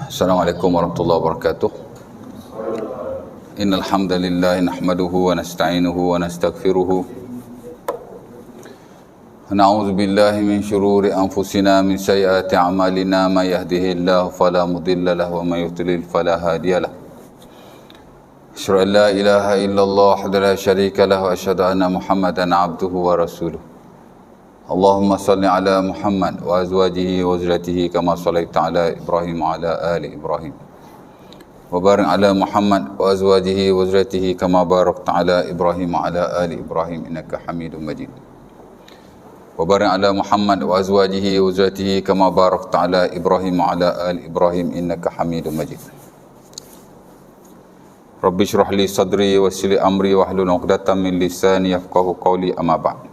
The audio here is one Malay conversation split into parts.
Assalamualaikum warahmatullahi wabarakatuh. Innal hamdalillah nahmaduhu wa nasta'inuhu wa nastaghfiruh. Na'udzu billahi min shururi anfusina min sayyiati a'malina may yahdihillahu fala mudilla lahu wa may yudlil fala hadiyalah. Asyhadu an la ilaha illallah wahdahu la syarika lahu wa asyhadu anna Muhammadan 'abduhu wa rasuluh. Allahumma salli ala Muhammad wa azwajihi wa zurriyyatihi kama shallaita ala Ibrahim wa ala ali Ibrahim. Wa barik ala Muhammad wa azwajihi wa zurriyyatihi kama barakta ala Ibrahim wa ala ali Ibrahim innaka Hamidum Majid. Wa barik ala Muhammad wa azwajihi wa zurriyyatihi kama barakta ala Ibrahim wa ala ali Ibrahim innaka Hamidum Majid. Rabbi shrah li sadri wa yassir li amri wahlul 'uqdatam min lisani yafqahu qawli amma ba'd.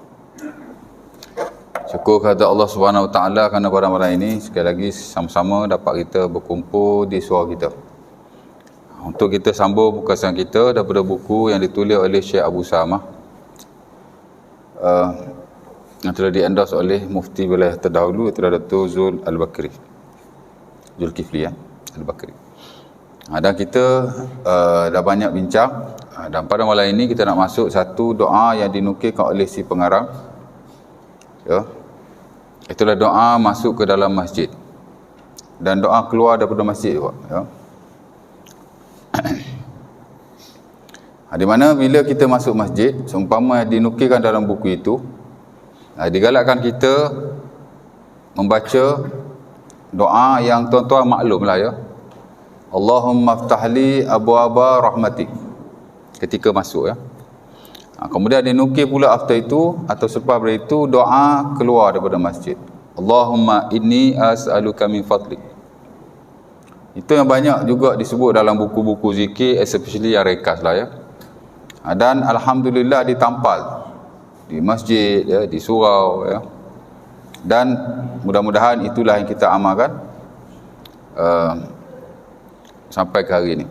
Syukur kepada Allah Subhanahu Wa Taala kerana pada malam ini sekali lagi sama-sama dapat kita berkumpul di surau kita. Untuk kita sambung bukasan kita daripada buku yang ditulis oleh Syekh Abu Samah yang telah di-endorse oleh Mufti Wilayah terdahulu Dr. Zul Al-Bakri. Zulkifli Al-Bakri. Dan kita dah banyak bincang dan pada malam ini kita nak masuk satu doa yang dinukilkan oleh si pengarang. Ya. Itulah doa masuk ke dalam masjid dan doa keluar daripada masjid juga, ya. Di mana bila kita masuk masjid, seumpama dinukilkan dalam buku itu, digalakkan kita membaca doa yang tuan-tuan maklumlah, ya. Allahumma ftahli abwaaba rahmatik ketika masuk, ya. Kemudian dinukil pula after itu atau selepas dari itu doa keluar daripada masjid. Allahumma inni as'aluka min fadlik. Itu yang banyak juga disebut dalam buku-buku zikir, especially yang rekas lah, ya. Dan alhamdulillah ditampal di masjid, ya, di surau, ya. Dan mudah-mudahan itulah yang kita amalkan sampai ke hari ini.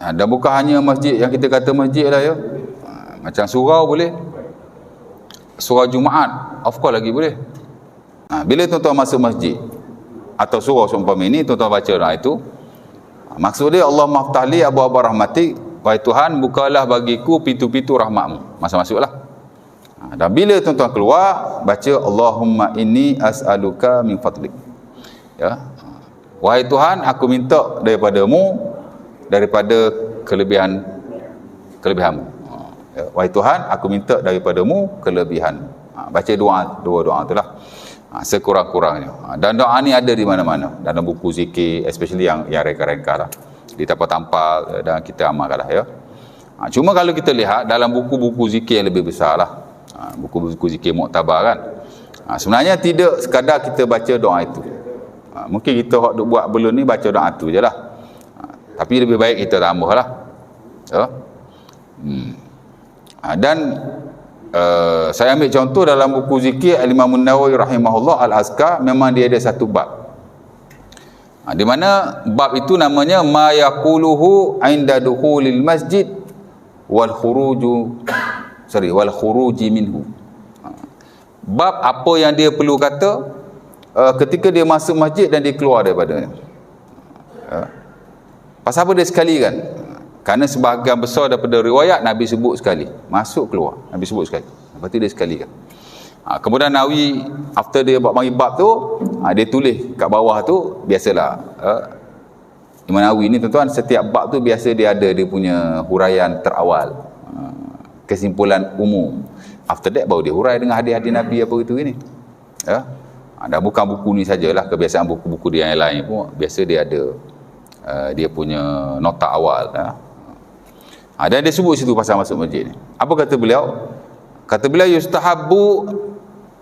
Dan bukan hanya masjid yang kita kata masjid lah, ya. Macam surau boleh, surau Jumaat of course lagi boleh. Bila tuan-tuan masuk masjid atau surau seumpama ini, tuan-tuan baca doa itu, maksud dia Allah maftahli abwaaba rahmatik, wahai Tuhan bukalah bagiku pintu-pintu rahmatmu. Masuk-masuklah. Dan bila tuan-tuan keluar, baca Allahumma inni as'aluka min fadlik, ya. Wahai Tuhan, aku minta daripada-Mu daripada kelebihanmu. Ya, wahai Tuhan, aku minta daripada-Mu kelebihan. Baca dua doa itulah sekurang-kurangnya. Dan doa ni ada di mana-mana dalam buku zikir, especially yang reka-reka lah, di tampal-tampal, dan kita amalkan lah, ya. Cuma kalau kita lihat dalam buku-buku zikir yang lebih besar lah, buku-buku zikir muktabar kan, sebenarnya tidak sekadar kita baca doa itu. Mungkin kita buat belum ni baca doa tu je lah. Tapi lebih baik kita tambah lah, ya. Dan saya ambil contoh dalam buku zikir Al-Imam An-Nawawi rahimahullah Al-Azkar, memang dia ada satu bab, di mana bab itu namanya ma yaquluhu inda dukhulil masjid wal khuruji minhu. Bab apa yang dia perlu kata ketika dia masuk masjid dan dia keluar daripadanya, ya. Pasal apa dia sekali kan? Kerana sebahagian besar daripada riwayat Nabi sebut sekali, masuk keluar Nabi sebut sekali, lepas tu dia sekali kan. Kemudian Nawawi after dia buat mari bab tu, dia tulis kat bawah tu, biasalah Imam Nawawi ni tuan-tuan, setiap bab tu biasa dia ada dia punya huraian terawal, kesimpulan umum. After that baru dia hurai dengan hadis-hadis Nabi apa gitu gini, ya. Dan bukan buku ni sajalah, kebiasaan buku-buku dia yang lain pun biasa dia ada dia punya nota awal, ya. Dan dia sebut situ pasal masuk masjid ni. Apa kata beliau? Kata beliau yustahabbu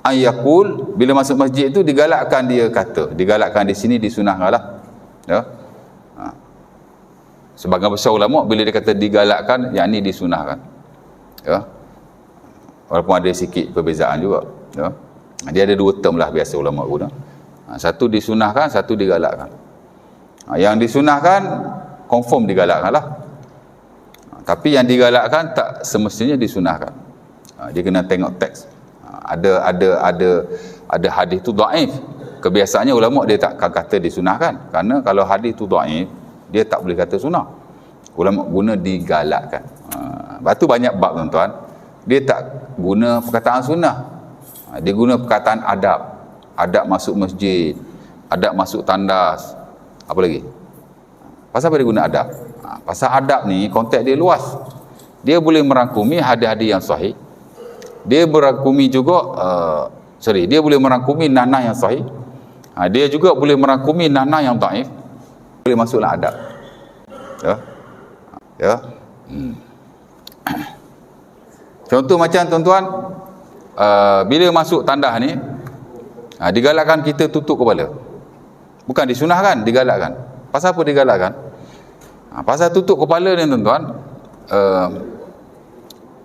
an yaqul, bila masuk masjid tu digalakkan dia kata, digalakkan di sini disunahkanlah, ya. Sebagian besar ulama bila dia kata digalakkan, yakni disunahkan, ya. Walaupun ada sikit perbezaan juga, ya. Dia ada dua term lah biasa ulama guna. Satu disunahkan, satu digalakkan. Yang disunahkan confirm digalakkan lah. Tapi yang digalakkan tak semestinya disunahkan. Dia kena tengok teks. Ada hadis tu dhaif. Kebiasaannya ulama dia tak kata disunahkan. Karena kalau hadis tu dhaif, dia tak boleh kata sunnah. Ulama guna digalakkan. Lepas tu banyak bab tuan-tuan, dia tak guna perkataan sunnah. Dia guna perkataan adab. Adab masuk masjid, adab masuk tandas. Apa lagi? Pasal apa dia guna adab? Pasal adab ni konteks dia luas. Dia boleh merangkumi hadis-hadis yang sahih. Dia merangkumi juga dia boleh merangkumi nanah yang sahih. Dia juga boleh merangkumi nanah yang dhaif. Boleh masuklah adab. Ya. Contoh macam tuan-tuan, bila masuk tandas ni, digalakkan kita tutup kepala. Bukan disunahkan, digalakkan. Pasal apa digalakkan? Pasal tutup kepala ni tuan-tuan,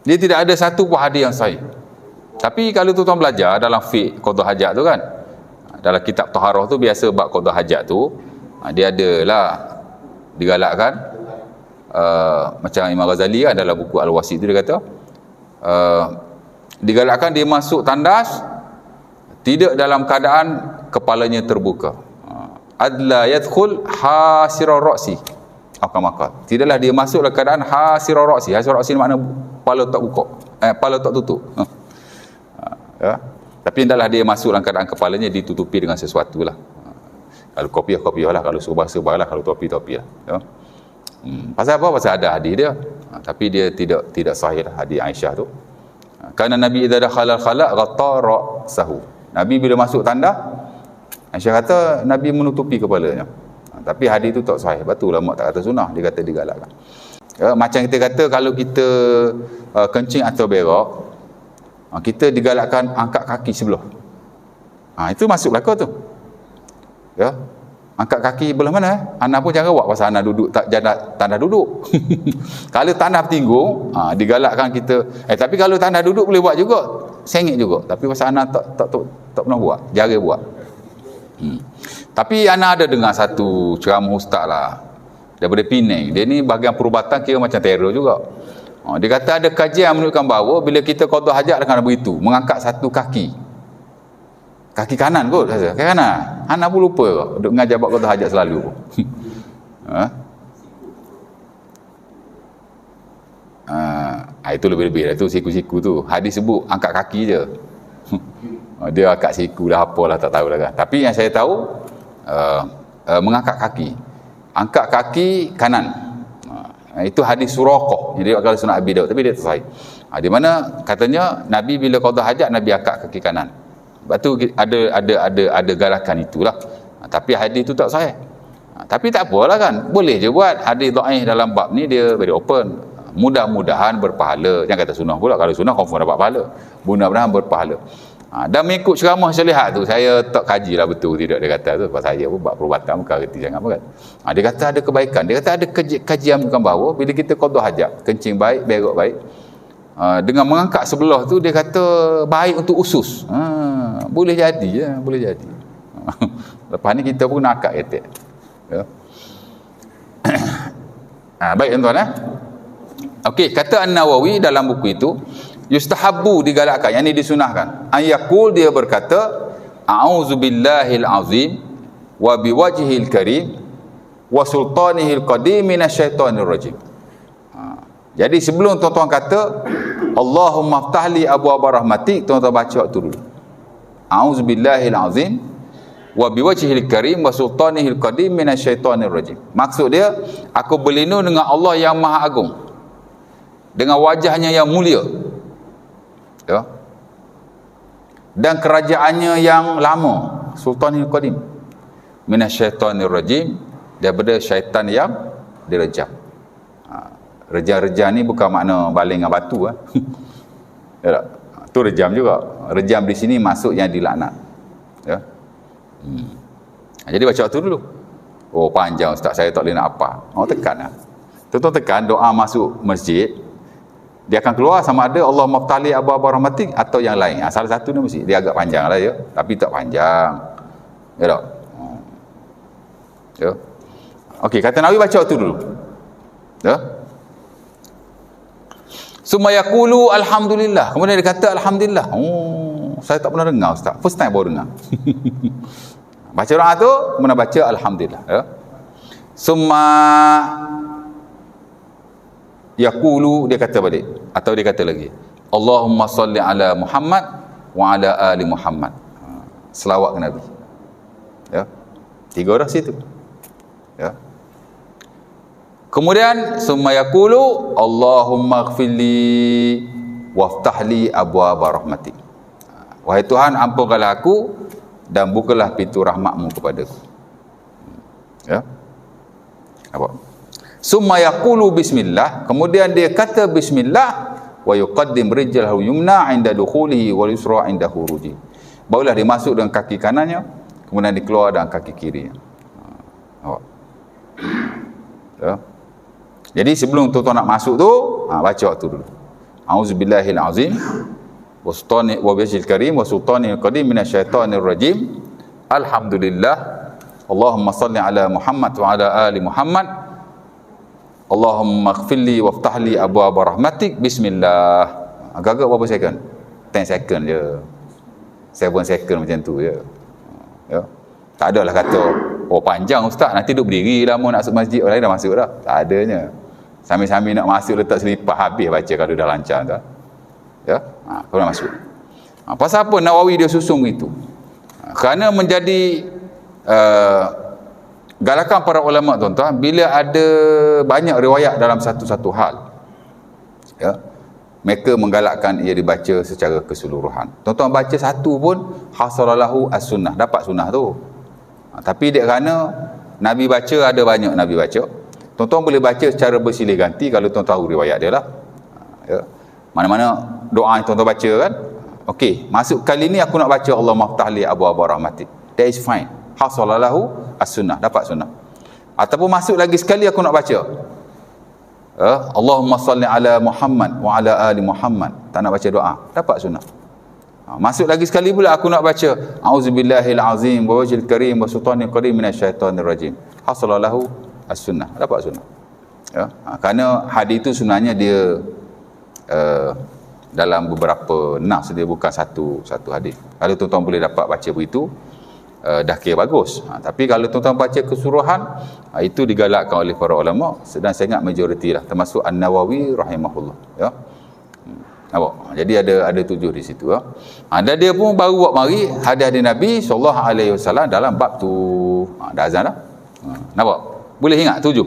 dia tidak ada satu pun hadis yang sahih. Tapi kalau tuan-tuan belajar dalam fiqh qada hajat tu kan, dalam kitab taharah tu biasa bab qada hajat tu, dia adalah digalakkan, macam Imam Ghazali kan dalam buku Al-Wasit tu dia kata, digalakkan dia masuk tandas tidak dalam keadaan kepalanya terbuka. Adla yadkhul hasira ra'si. Apa makna? Tidaklah dia masuk dalam keadaan hasira ra'si. Hasira ra'si makna kepala tak buka. Kepala tak tutup. Ya. Tapi hendaklah dia masuk dalam keadaan kepalanya ditutupi dengan sesuatu lah. Kalau kopiah lah, kalau suruh bahasa lah, kalau topi lah. Ya. Pasal apa? Pasal ada hadis dia. Tapi dia tidak sahih lah hadis Aisyah tu. Kerana Nabi idza dakhala al-khala' ghatta ra'sahu. Nabi bila masuk tanda, Aisyah kata Nabi menutupi kepalanya. Tapi hadis tu tak sahih. Betul ulama tak kata sunnah, dia kata digalakkan. Ya, macam kita kata kalau kita kencing atau berak, kita digalakkan angkat kaki sebelah. Itu masuk belaka tu. Ya. Angkat kaki belah mana? Anak pun jangan buat pasal anak duduk tak tandas duduk. Kalau tandas bertinggung, digalakkan kita. Tapi kalau tandas duduk boleh buat juga. Sengit juga. Tapi pasal anak tak pernah buat, jarang buat. Tapi anak ada dengar satu ceramah ustaz lah daripada Penang. Dia ni bahagian perubatan kira macam terror juga. Dia kata ada kajian menunjukkan bahawa bila kita qada hajat dengan begitu, mengangkat satu kaki kanan kot saja. Kaki kanan. Anak pun lupa kot duk mengajar buat qada hajat selalu. Itu lebih-lebih lah tu, siku-siku tu. Hadis sebut angkat kaki je. Dia angkat siku lah apalah tak tahulah kan. Tapi yang saya tahu mengangkat kaki. Angkat kaki kanan. Itu hadis Suraqah. Jadi kalau sunat Abi Daud tapi dia tak sahih. Di mana katanya Nabi bila qada hajat Nabi angkat kaki kanan. Sebab tu ada galakan itulah. Tapi hadis tu tak sahih. Tapi tak apalah kan. Boleh je buat. Hadis dhaif dalam bab ni dia very open. Mudah-mudahan berpahala. Jangan kata sunnah pula. Kalau sunnah confirm dapat pahala. Mudah-mudahan berpahala. Dan mengikut ceramah Syalihat tu, saya tak kajilah betul tidak dia kata tu. Sebab saya pun buat perubatan bukan kerti sangat pun kan. Dia kata ada kebaikan. Dia kata ada kajian bukan bahawa bila kita qada hajat, kencing baik, berak baik, dengan mengangkat sebelah tu dia kata baik untuk usus. Boleh jadi ya, boleh jadi. Lepas ni kita pun nak angkat ketek. Ya. Baik tuan-tuan Okey, kata An-Nawawi dalam buku itu, yustahabbu digalakkan, yang ini disunahkan. Ayakul dia berkata, a'udzubillahil azim wa biwajhil karim wa sultanihil qadim minasyaitonir rajim. Jadi sebelum tuan-tuan kata Allahumma ftahli abwaaba rahmatik, tuan-tuan baca waktu dulu. A'udzubillahil azim wa biwajhil karim wa sultanihil qadim minasyaitonir rajim. Maksud dia, aku berlindung dengan Allah yang Maha Agung, dengan wajahnya yang mulia, ya, dan kerajaannya yang lama, Sultanul Qadim, minasyaitonir rajim, daripada syaitan yang direjam. Rejam-rejam ni bukan makna baling dengan batu ya tak? Tu rejam juga. Rejam di sini masuk yang dilaknat, ya. Jadi baca waktu dulu. Oh panjang ustaz, saya tak boleh nak apa. Tekan lah. Tuan-tuan tekan doa masuk masjid, dia akan keluar sama ada Allah maftali abwaaba rahmatik atau yang lain. Salah satu ni mesti. Dia agak panjang lah ya. Tapi tak panjang. Ya tak? Ya. Okey, kata Nabi baca waktu dulu. Ya. Summa yaqulu alhamdulillah. Kemudian dia kata alhamdulillah. Oh, saya tak pernah dengar ustaz. First time baru dengar. Baca doa tu, kemudian baca alhamdulillah, ya. Summa yaqulu, dia kata balik atau dia kata lagi, Allahumma salli ala Muhammad wa ala ali Muhammad. Selawat ke Nabi. Ya. 3 orang situ. Ya. Kemudian summa yaqulu Allahumma ighfirli waftahli abwaaba rahmatik. Wahai Tuhan, ampunkanlah aku dan bukalah pintu rahmatmu kepadaku. Ya. Apa? Summa yaqulu bismillah, kemudian dia kata bismillah, wa yuqaddim rijlahu yumna 'inda dukhulihi wal yusra 'inda khuruji. Barulah dia masuk dengan kaki kanannya, kemudian dia keluar dengan kaki kirinya. Ya. Jadi sebelum tuan-tuan nak masuk tu, baca waktu dulu. A'udzubillahil azim wa sultani wa bihil karim wa sultanil qadim minasyaitonir rajim. Alhamdulillah. Allahumma salli ala Muhammad wa ala ali Muhammad. Allahumma ighfirli waftahli abwaaba rahmatik. Bismillah. Agak-agak berapa second? 10 second je. 7 second macam tu je. Ya. Tak adalah kata, oh panjang ustaz, nanti duduk berdiri lama nak masuk masjid, orang lain dah masuk dah. Tak adanya. Sambil-sambil nak masuk letak selipar, habis baca kalau dah lancar tak. Ya. Kau nak masuk. Pasal apa Nawawi dia susung itu? Kerana menjadi galakan para ulama tuan-tuan, bila ada banyak riwayat dalam satu-satu hal, ya, mereka menggalakkan ia dibaca secara keseluruhan. Tuan-tuan baca satu pun hasaralahu as-sunnah, dapat sunnah tu. Tapi dia kerana Nabi baca, ada banyak Nabi baca, tuan-tuan boleh baca secara bersilih ganti kalau tuan tahu riwayat dia lah. Ya. Mana-mana doa yang tuan-tuan baca kan, okey, masuk kali ni aku nak baca Allahumma ftahli abwaaba rahmatik, that is fine, hasaralahu as-sunnah, dapat sunnah. Ataupun masuk lagi sekali aku nak baca Allahumma salli ala Muhammad wa ala ali Muhammad, tak nak baca doa, dapat sunnah. Masuk lagi sekali pula aku nak baca A'udzubillahil azim wa wajhil karim wa sultanil qadim minasyaitonir rajim, hasalalahu as-sunnah, dapat sunnah. Ya. Kerana hadis itu sebenarnya dia dalam beberapa nas, dia bukan satu hadis. Kalau tuan-tuan boleh dapat baca begitu, dah kira bagus. Tapi kalau tuan-tuan baca keseluruhan, itu digalakkan oleh para ulama dan sangat majoriti lah, termasuk An-Nawawi rahimahullah. Ya. Nampak? Jadi ada 7 di situ. Ya. Dan dia pun baru buat mari hadis Nabi SAW dalam bab tu. Dah azan dah. Nampak? Boleh ingat 7.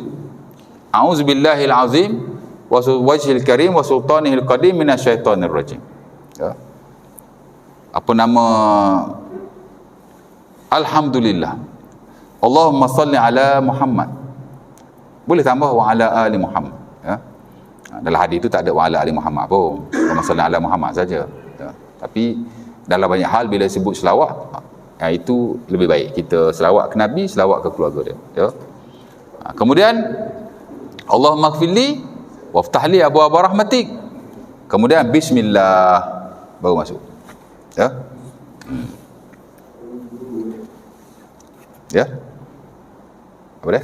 A'udzubillahil azim wa wajhil karim wa sultanihil qadim minasyaitonir rajim. Ya. Apa nama? Alhamdulillah. Allahumma salli ala Muhammad. Boleh tambah wa ala ali Muhammad. Ya. Dalam hadis itu tak ada wa ala ali Muhammad pun. Allahumma salli ala Muhammad saja. Ya. Tapi dalam banyak hal bila sebut selawat, itu lebih baik kita selawat ke Nabi, selawat ke keluarga dia. Ya. Kemudian Allahumma ighfirli waftahli abwaaba rahmatik. Kemudian bismillah baru masuk. Ya. Ya. Apa dia?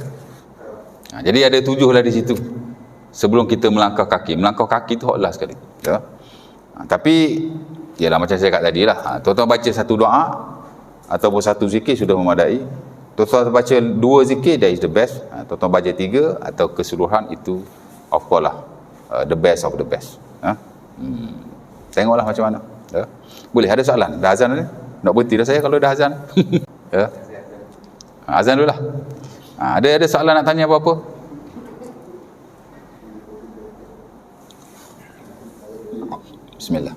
Jadi ada 7 lah di situ. Sebelum kita melangkah kaki tu hotlah sekali. Ya. Tapi ialah macam saya kata tadi lah. Tuan-tuan baca satu doa ataupun satu zikir sudah memadai. Tuan-tuan baca 2 zikir, that is the best. Tuan-tuan baca 3 atau keseluruhan, itu of course lah the best of the best. Tengoklah macam mana. Ya. Boleh, ada soalan? Dah azan ni? Nak berhenti dah saya kalau dah azan. Ya. Azan dulu lah. Ada soalan nak tanya apa-apa? Bismillah.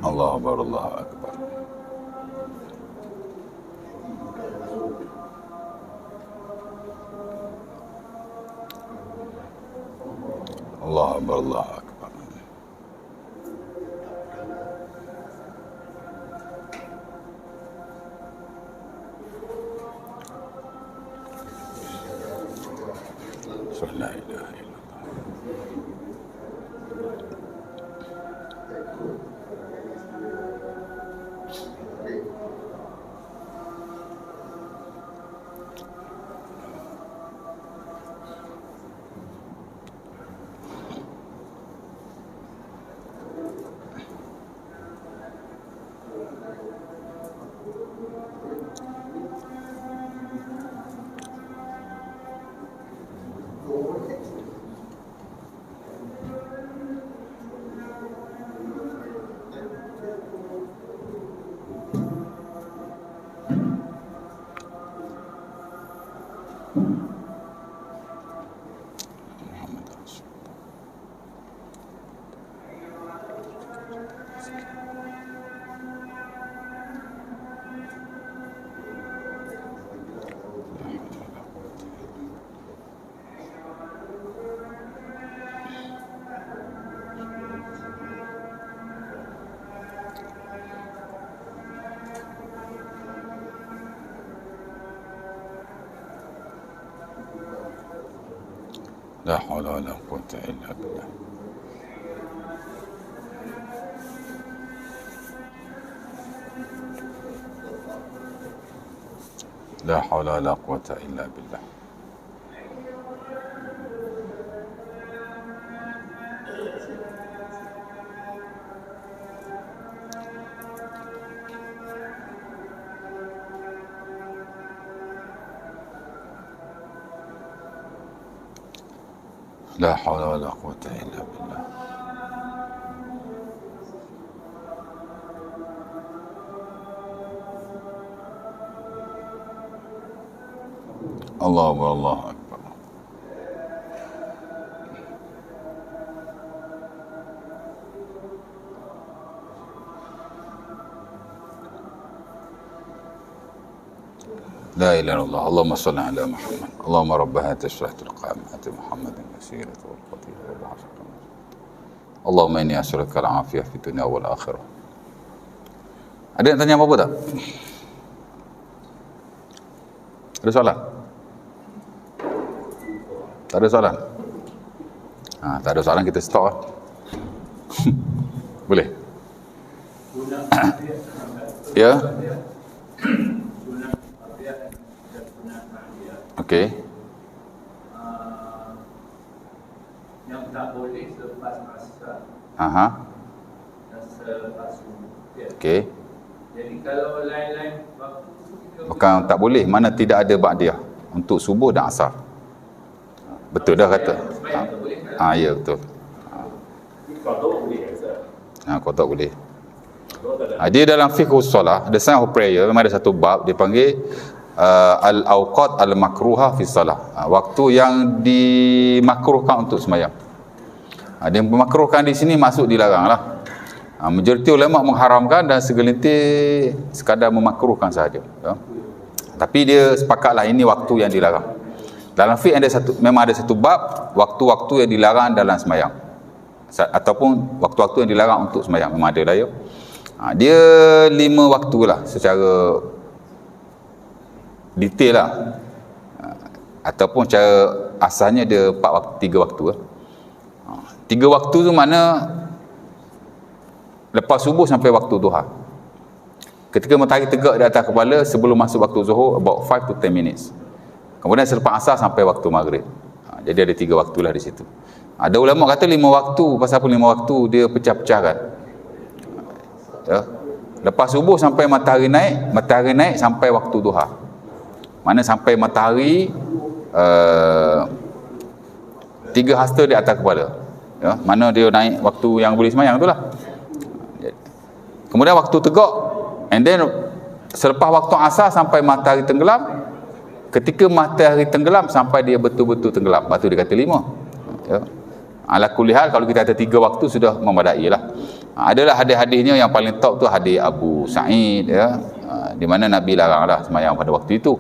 Allahu Akbar, Allahu Akbar. Allah Akbar, Allah Akbar. La ilaha illallah. La haula wala quwwata illa billah. La haula wala quwwata illa billah. La haula wala quwwata illa billah. Allah Akbar, Allah Akbar. لا إله إلا الله. اللهم صل على محمد. اللهم رب هذه الشفاعة القائمة آت محمد الوسيلة والفضيلة والعافية. اللهم إني أسألك العافية في الدنيا والآخرة. Ada yang tanya apa-apa tak? Ada soalan? Tak ada soalan? Tak ada soalan, kita stop lah. Boleh? Ya? Okey. Yang tak boleh selepas asar dan selepas subuh. Okey. Jadi kalau lain-lain waktu kita Bukan tak boleh, mana tidak ada ba'diyah untuk subuh dan asar. Betul dah kata. Ya betul. qada boleh Ustaz. Qada boleh. Dia dalam fiqh solat, the sign of prayer, memang ada satu bab dia panggil al-awqat al-makruha fi salah. Waktu yang dimakruhkan untuk sembahyang. Dia memakruhkan di sini masuk dilarang lah. Majoriti ulama mengharamkan dan segelintir sekadar memakruhkan sahaja. Tapi dia sepakatlah ini waktu yang dilarang. Dalam fiqh memang ada satu bab waktu-waktu yang dilarang dalam sembahyang. Ataupun waktu-waktu yang dilarang untuk sembahyang, memang ada lah ya. Dia 5 waktu lah secara detail lah. Ataupun cara asalnya dia 3 waktu lah. 3 waktu tu mana lepas subuh sampai waktu duha. Ketika matahari tegak di atas kepala sebelum masuk waktu zuhur, about 5 to 10 minutes. Kemudian selepas asar sampai waktu maghrib. Jadi ada 3 waktu lah di situ. Ada ulama kata 5 waktu. Pasal apa 5 waktu? Dia pecah-pecahkan. Ya. Lepas subuh sampai matahari naik sampai waktu duha. Mana sampai matahari 3 hasta di atas kepala. Ya. Mana dia naik waktu yang boleh sembahyang tu lah. Kemudian waktu tegak, and then selepas waktu asar sampai matahari tenggelam. Ketika matahari tenggelam sampai dia betul-betul tenggelam, lepas tu dia kata 5. Ya. Ala kulli hal, kalau kita ada 3 waktu sudah memadai lah. Adalah hadis-hadisnya yang paling top tu hadis Abu Sa'id, ya, di mana Nabi larang lah sembahyang pada waktu itu.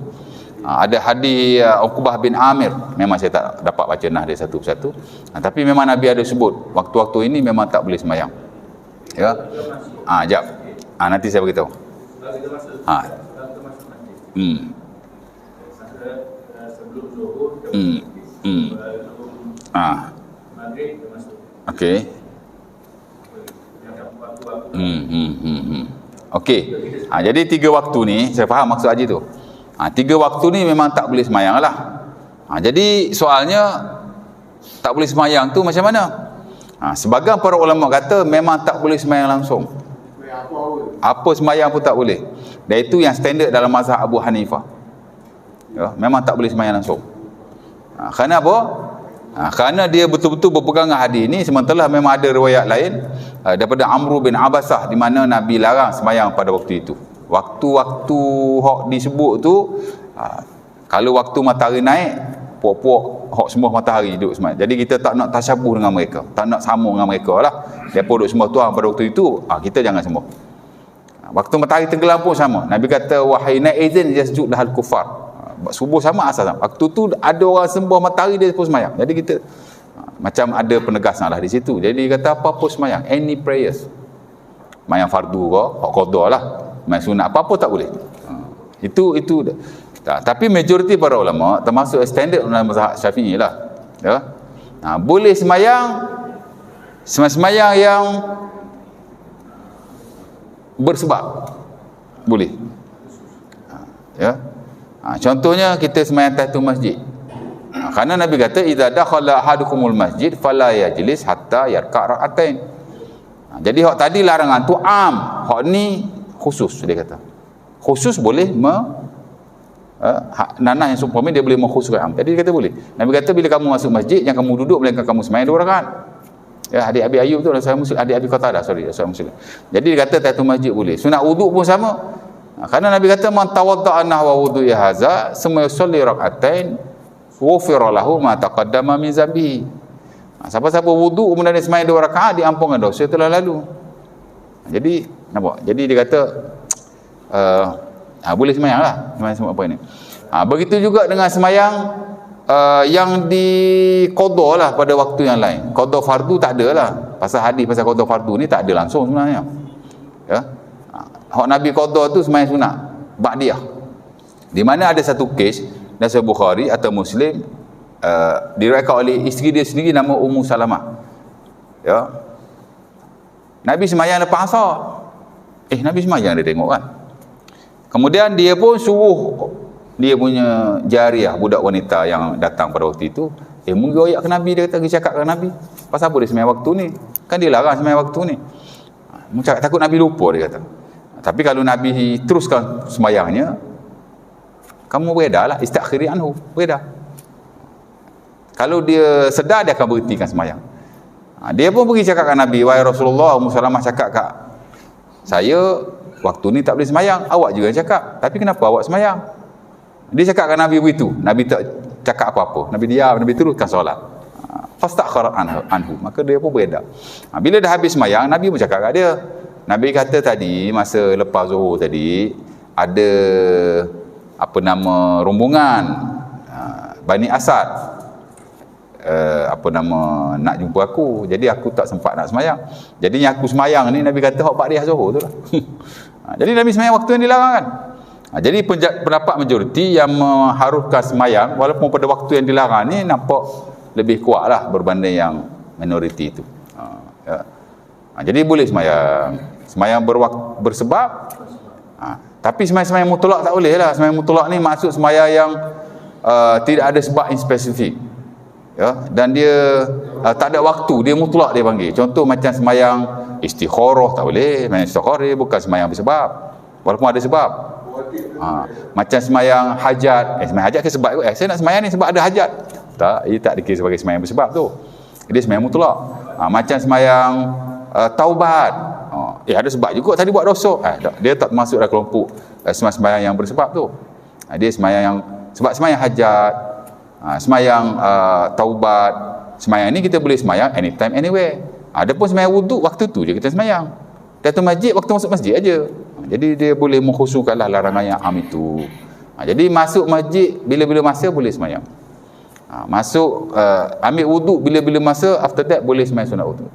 Ada hadis Uqbah bin Amir, memang saya tak dapat baca nah dia satu persatu. Tapi memang Nabi ada sebut waktu-waktu ini memang tak boleh sembahyang. Ya. Jap. Nanti saya beritahu. Sebelum zuhur, maghrib termasuk. Okey. Okey. Jadi 3 waktu ni, saya faham maksud Haji tu. 3 waktu ni memang tak boleh semayang lah. Jadi soalnya tak boleh semayang tu macam mana? Sebagian para ulama kata memang tak boleh semayang langsung. Apa semayang pun tak boleh. Dan itu yang standard dalam mazhab Abu Hanifah. Ya, memang tak boleh semayang langsung. Kerana apa? Kerana dia betul-betul berpegang dengan hadis ni, sementara memang ada riwayat lain daripada Amr bin Abasah di mana Nabi larang semayang pada waktu itu. Waktu-waktu hok disebut tu, kalau waktu matahari naik, puak-puak hok semua matahari duduk semayang. Jadi kita tak nak tasyabuh dengan mereka, tak nak sama dengan mereka lah. Mereka duduk semua tuang pada waktu itu, kita jangan semua. Waktu matahari tenggelam pun sama. Nabi kata, wahai naizin yasjud lahal kufar. Subuh sama, asal sama. Waktu tu ada orang sembah matahari, dia pun semayang. Jadi kita macam ada penegasan lah di situ. Jadi dia kata apa-apa semayang, any prayers, semayang fardu ke, hak qada lah, semayang sunat, apa-apa tak boleh. Itu tapi majoriti para ulama, termasuk standard dalam mazhab Syafi'i lah, ya, boleh semayang yang bersebab, boleh. Ya. Contohnya kita semayang tahiyatul masjid. Kerana Nabi kata idza dakhala ahadukumul masjid fala yajlis hatta yarka' rak'atain. Jadi hak tadi larangan tu am, hak ni khusus, dia kata. Khusus boleh nanah yang seumpama dia boleh mengkhususkan am. Jadi dia kata boleh. Nabi kata bila kamu masuk masjid jangan kamu duduk melainkan kamu semayang 2 rakaat. Ya, adik Abi Ayub tu saya Muslim, adik Abi Qatadah, saya Muslim. Jadi dia kata tahiyatul masjid boleh. Sunat wuduk pun sama. Karena Nabi kata man tawadda'a nahwa wudu'i hadza summa yusalli rak'atain ghufira lahu ma taqaddama min zambihi. Siapa-siapa wuduk kemudian dia sembahyang 2 rakaat diampunkan dosa telah lalu. Jadi nampak? Jadi dia kata boleh sembahyanglah, sembahyang semua apa ini. Begitu juga dengan sembahyang yang di qada lah pada waktu yang lain. Qada fardu tak ada lah. Pasal hadis pasal qada fardu ni tak ada langsung sebenarnya. Ya. Hak Nabi qada tu sembahyang sunat ba'diyah. Di mana ada satu kes dalam Sahih Bukhari atau Muslim diriwayatkan oleh isteri dia sendiri nama Ummu Salamah. Ya. Nabi sembahyang lepas asar. Nabi sembahyang dia tengok kan. Kemudian dia pun suruh dia punya jariah, budak wanita yang datang pada waktu itu, mungkin royak ke Nabi, dia kata pergi cakap ke Nabi. Pasal apa dia sembahyang waktu ni? Kan dia larang sembahyang waktu ni. Takut Nabi lupa, dia kata. Tapi kalau Nabi teruskan sembayangnya, kamu beredar lah, istakhiri anhu, beredar. Kalau dia sedar, dia akan berhentikan sembayang. Dia pun pergi cakap kat Nabi, wahai Rasulullah, Ummu Salamah cakap kat saya, waktu ni tak boleh sembayang, awak juga cakap, tapi kenapa awak sembayang? Dia cakap kat Nabi begitu, Nabi tak cakap apa-apa, Nabi diam, Nabi teruskan solat. Fastakhara anhu, maka dia pun beredar. Bila dah habis sembayang, Nabi pun cakap kat dia, Nabi kata tadi, masa lepas zuhur tadi, ada rombongan Bani Asad nak jumpa aku. Jadi aku tak sempat nak semayang. Jadi yang aku semayang ni, Nabi kata hak Pak Dia zuhur tu lah. Jadi Nabi semayang waktu yang dilarang kan. Jadi pendapat majoriti yang mengharuskan semayang walaupun pada waktu yang dilarang ni nampak lebih kuat lah berbanding yang minoriti itu. Jadi boleh semayang bersebab, tapi semayang mutlak tak boleh lah. Semayang mutlak ni maksud semayang yang tidak ada sebab yang spesifik, ya, dan dia tak ada waktu, dia mutlak dia panggil. Contoh macam semayang istikharah tak boleh. Semayang istikharah bukan semayang bersebab walaupun ada sebab. Macam semayang hajat, semayang hajat ke sebab saya nak semayang ni sebab ada hajat, tak, ia tak dikira sebagai semayang bersebab tu, dia semayang mutlak. Macam semayang taubat, ada sebab juga tadi buat dosa, dia tak masuk dalam kelompok semayang yang bersebab tu. Dia semayang yang sebab semayang hajat, semayang taubat, semayang ni kita boleh semayang anytime anywhere. Adapun semayang wuduk waktu tu je kita semayang. Tahiyatul masjid waktu masuk masjid aja. Jadi dia boleh mengkhususkanlah larangan yang am itu. Jadi masuk masjid bila-bila masa boleh sembahyang. Masuk ambil wuduk bila-bila masa, after that boleh sembahyang sunat wuduk.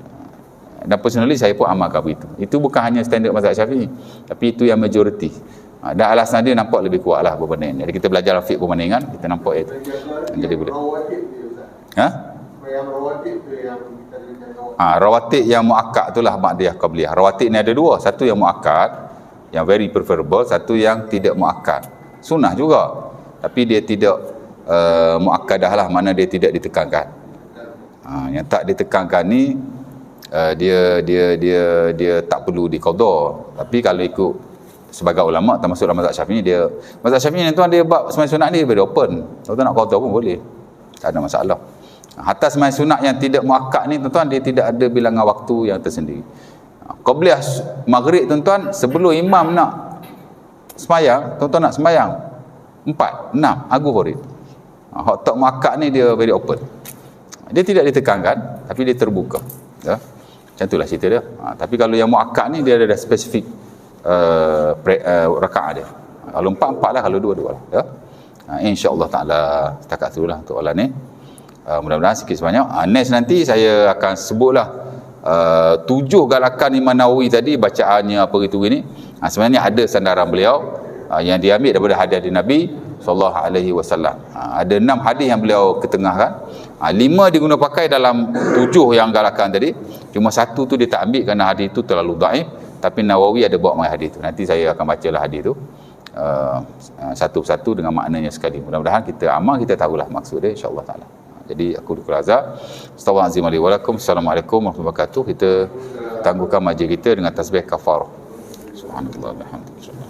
Dan personally saya pun amalkan begitu. Itu bukan hanya standard mazhab Syafi'i, tapi itu yang majoriti. Dan alasan dia nampak lebih kuat lah berbanding. Jadi kita belajar fiqh perbandingan, kita nampak itu. Jadi boleh. Yang rawatib tu yang kita dengar. Rawatib yang muakkad itulah ba'diyah qabliyah. Rawatib ni ada dua, satu yang muakkad, yang very preferable, satu yang tidak muakkad. Sunnah juga, tapi dia tidak muakkadah lah, mana dia tidak ditekankan. Yang tak ditekankan ni dia tak perlu diqada. Tapi kalau ikut sebagai ulama termasuk dalam mazhab Syafi'i, mazhab Syafi'i ni tuan, dia bab sembahyang sunat ni very open. Kalau tak nak qada pun boleh, tak ada masalah. Hatta sembahyang sunat yang tidak muakkad ni tuan-tuan, dia tidak ada bilangan waktu yang tersendiri. Qabliyah maghrib tuan-tuan, sebelum imam nak sembahyang, tuan-tuan nak sembahyang 4, 6 agu farid. Hak tak muakkad ni dia very open. Dia tidak ditekankan, tapi dia terbuka. Ya? Macam itulah cerita dia. Tapi kalau yang muakkad ni dia ada spesifik rakaat dia. Kalau 4 lah, kalau 2 lah. Ya? InsyaAllah ta'ala setakat tu lah untuk Allah ni. Mudah-mudahan sikit sebanyak. Next nanti saya akan sebutlah 7 galakan Imam Nawawi tadi, bacaannya apa gitu ini. Sebenarnya ada sandaran beliau yang diambil daripada hadis dari Nabi sallallahu alaihi wasallam. Ada 6 hadis yang beliau ketengahkan. 5 diguna pakai dalam 7 yang galakan tadi. Cuma 1 tu dia tak ambil kerana hadis tu terlalu dhaif, tapi Nawawi ada bawa mai hadis tu. Nanti saya akan bacalah hadis tu satu-satu dengan maknanya sekali. Mudah-mudahan kita amal, kita tahulah maksud dia insya-Allah taala. Jadi aku dukul azab. Astaghfirullahalazim wa lakum. Assalamualaikum warahmatullahi wabarakatuh. Kita tangguhkan majlis kita dengan tasbih kafarah. Subhanallah walhamdulillah. Bismillah.